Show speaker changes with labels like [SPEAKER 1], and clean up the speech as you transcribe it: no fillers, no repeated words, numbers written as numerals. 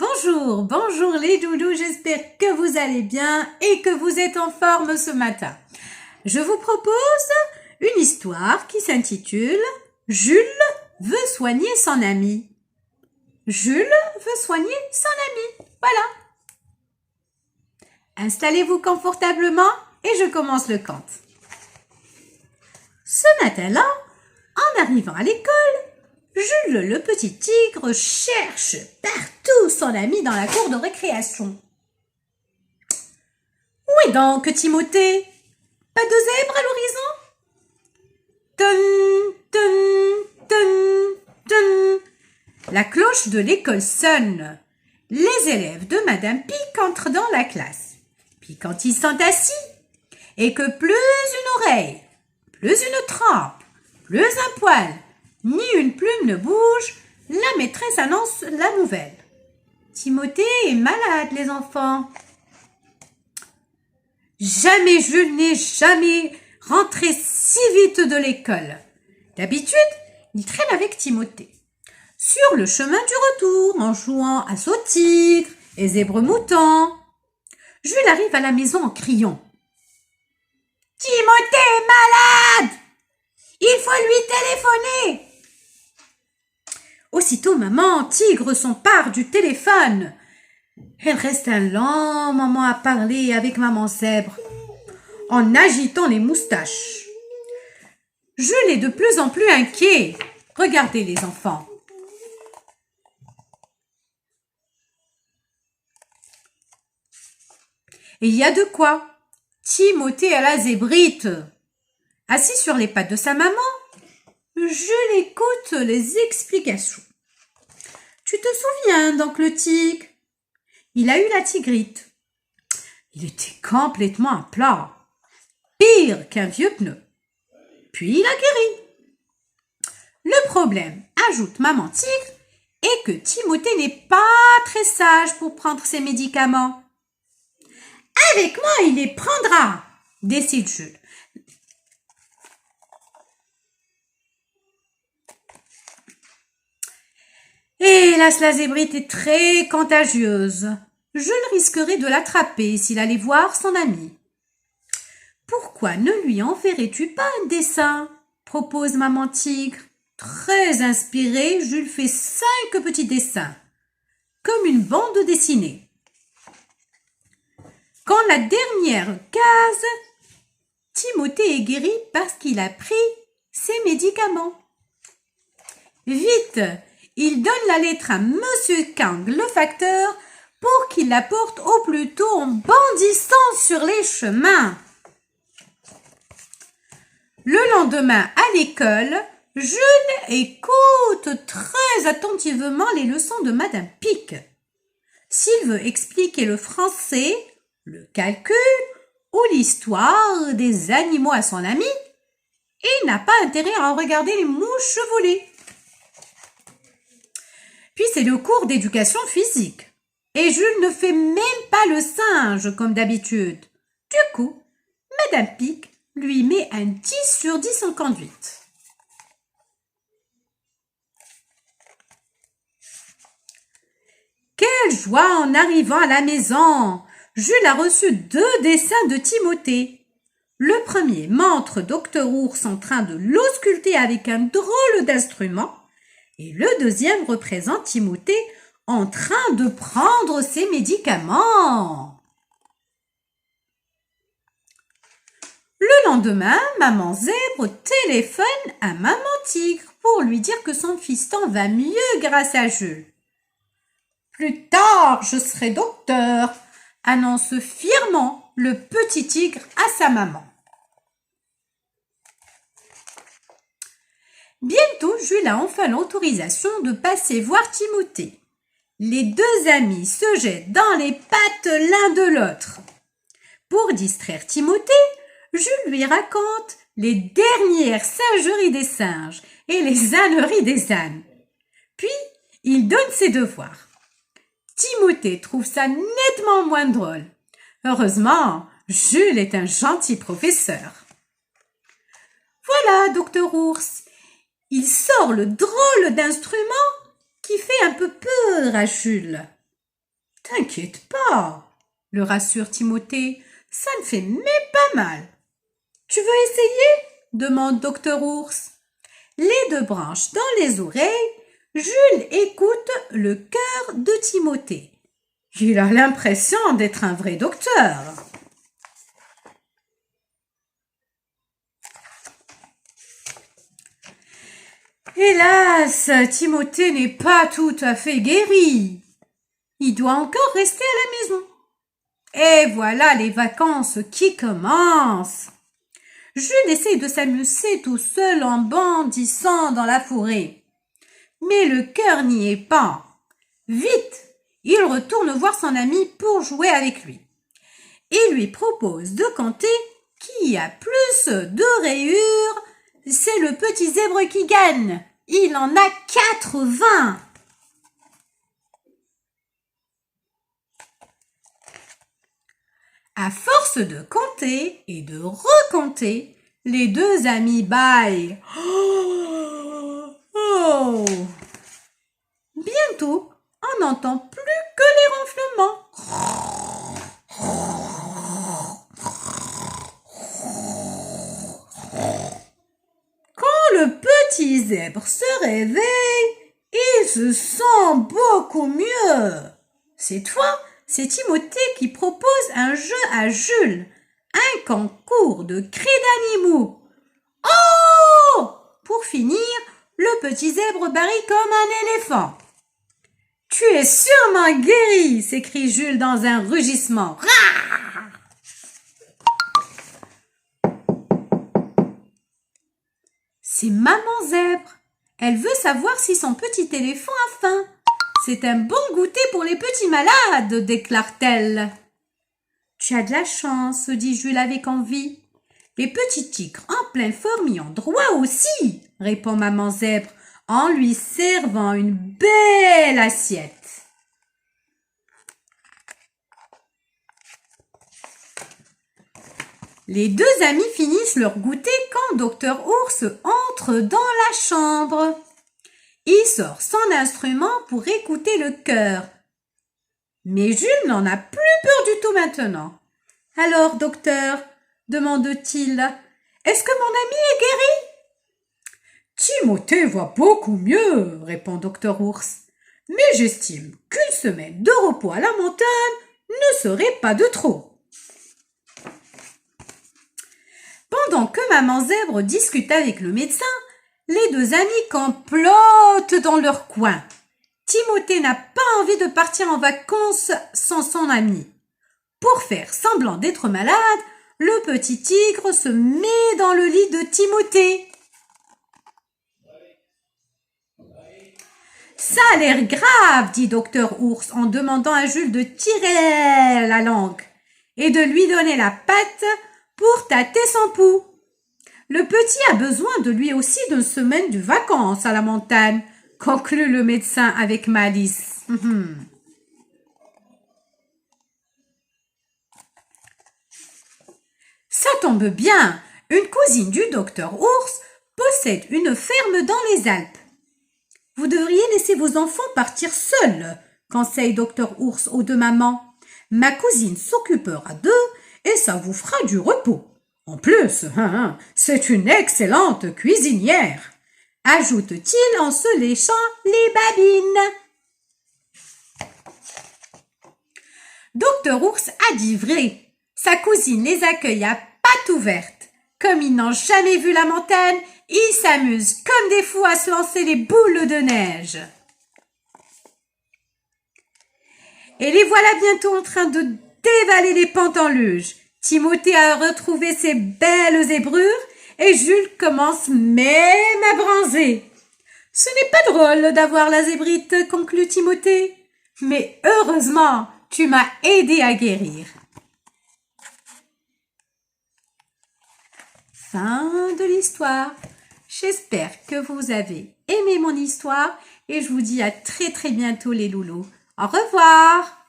[SPEAKER 1] Bonjour, bonjour les doudous, j'espère que vous allez bien et que vous êtes en forme ce matin. Je vous propose une histoire qui s'intitule « Jules veut soigner son ami ». Jules veut soigner son ami, voilà. Installez-vous confortablement et je commence le conte. Ce matin-là, en arrivant à l'école, Jules, le petit tigre, cherche partout son ami dans la cour de récréation. Où est donc Timothée? Pas de zèbre à l'horizon? Tum, tum, tum, tum. La cloche de l'école sonne. Les élèves de Madame Pic entrent dans la classe. Puis quand ils sont assis, et que plus une oreille, plus une trempe, plus un poil, ni une plume ne bouge, la maîtresse annonce la nouvelle. Timothée est malade, les enfants. Jamais Jules n'est jamais rentré si vite de l'école. D'habitude, il traîne avec Timothée. Sur le chemin du retour, en jouant à saut-tigre et zèbre-mouton. Jules arrive à la maison en criant. « Timothée est malade! Il faut lui téléphoner !» Aussitôt, maman tigre s'empare du téléphone. Elle reste un long moment à parler avec maman zèbre, en agitant les moustaches. Jules est de plus en plus inquiet. Regardez les enfants. Et il y a de quoi. Timothée à la zébrite. Assis sur les pattes de sa maman, Jules écoute les explications. Tu te souviens d'oncle Tigre? Il a eu la tigrite. Il était complètement à plat, pire qu'un vieux pneu. Puis il a guéri. Le problème, ajoute maman tigre, est que Timothée n'est pas très sage pour prendre ses médicaments. Avec moi, il les prendra, décide Jules. Hélas, la zébrite est très contagieuse. Jules risquerait de l'attraper s'il allait voir son ami. Pourquoi ne lui enverrais-tu pas un dessin? Propose maman tigre. Très inspiré, Jules fait 5 petits dessins, comme une bande dessinée. Quand la dernière case, Timothée est guéri parce qu'il a pris ses médicaments. Vite, il donne la lettre à Monsieur Kang, le facteur, pour qu'il la porte au plus tôt en bondissant sur les chemins. Le lendemain, à l'école, Jules écoute très attentivement les leçons de Madame Pic. S'il veut expliquer le français, le calcul ou l'histoire des animaux à son ami, il n'a pas intérêt à en regarder les mouches voler. Puis c'est le cours d'éducation physique. Et Jules ne fait même pas le singe comme d'habitude. Du coup, Madame Pic lui met un 10 sur 10 en conduite. Quelle joie en arrivant à la maison! Jules a reçu 2 dessins de Timothée. Le premier montre Docteur Ours en train de l'ausculter avec un drôle d'instrument. Et le deuxième représente Timothée en train de prendre ses médicaments. Le lendemain, maman zèbre téléphone à maman tigre pour lui dire que son fiston va mieux grâce à Jules. Plus tard, je serai docteur, annonce fièrement le petit tigre à sa maman. Bientôt, Jules a enfin l'autorisation de passer voir Timothée. Les 2 amis se jettent dans les pattes l'un de l'autre. Pour distraire Timothée, Jules lui raconte les dernières singeries des singes et les âneries des ânes. Puis, il donne ses devoirs. Timothée trouve ça nettement moins drôle. Heureusement, Jules est un gentil professeur. Voilà, Docteur Ours. Il sort le drôle d'instrument qui fait un peu peur à Jules. T'inquiète pas, le rassure Timothée, ça ne fait même pas mal. Tu veux essayer? Demande Docteur Ours. Les deux branches dans les oreilles, Jules écoute le cœur de Timothée. Il a l'impression d'être un vrai docteur. Hélas, Timothée n'est pas tout à fait guéri. Il doit encore rester à la maison. Et voilà les vacances qui commencent. Jules essaie de s'amuser tout seul en bondissant dans la forêt. Mais le cœur n'y est pas. Vite, il retourne voir son ami pour jouer avec lui. Il lui propose de compter qui a plus de rayures. C'est le petit zèbre qui gagne. Il en a 80. À force de compter et de recompter, les deux amis bâillent. Oh! Bientôt, on n'entend plus que les ronflements. Quand le petit zèbre se réveille, il se sent beaucoup mieux. Cette fois, c'est Timothée qui propose un jeu à Jules, un concours de cris d'animaux. Oh! Pour finir, le petit zèbre barille comme un éléphant. Tu es sûrement guéri, s'écrie Jules dans un rugissement. C'est maman zèbre. Elle veut savoir si son petit éléphant a faim. C'est un bon goûter pour les petits malades, déclare-t-elle. Tu as de la chance, dit Jules avec envie. Les petits tigres en pleine forme y ont droit aussi, répond maman zèbre en lui servant une belle assiette. Les deux amis finissent leur goûter quand Docteur Ours entre dans la chambre. Il sort son instrument pour écouter le cœur. Mais Jules n'en a plus peur du tout maintenant. « Alors, docteur, demande-t-il, est-ce que mon ami est guéri ?»« Timothée va beaucoup mieux, répond Docteur Ours. Mais j'estime qu'une semaine de repos à la montagne ne serait pas de trop. » Pendant que maman zèbre discute avec le médecin, les deux amis complotent dans leur coin. Timothée n'a pas envie de partir en vacances sans son ami. Pour faire semblant d'être malade, le petit tigre se met dans le lit de Timothée. Ça a l'air grave, dit Docteur Ours en demandant à Jules de tirer la langue et de lui donner la patte pour tâter son pouls. Le petit a besoin de lui aussi d'une semaine de vacances à la montagne, conclut le médecin avec malice. Ça tombe bien, une cousine du docteur Ours possède une ferme dans les Alpes. Vous devriez laisser vos enfants partir seuls, conseille docteur Ours aux deux mamans. Ma cousine s'occupera d'eux et ça vous fera du repos. En plus, c'est une excellente cuisinière, ajoute-t-il en se léchant les babines. Docteur Ours a dit vrai. Sa cousine les accueille à pattes ouvertes. Comme ils n'ont jamais vu la montagne, ils s'amusent comme des fous à se lancer les boules de neige. Et les voilà bientôt en train de dévaler les pentes en luge. Timothée a retrouvé ses belles zébrures et Jules commence même à bronzer. Ce n'est pas drôle d'avoir la zébrite, conclut Timothée. Mais heureusement, tu m'as aidé à guérir. Fin de l'histoire. J'espère que vous avez aimé mon histoire et je vous dis à très bientôt les loulous. Au revoir.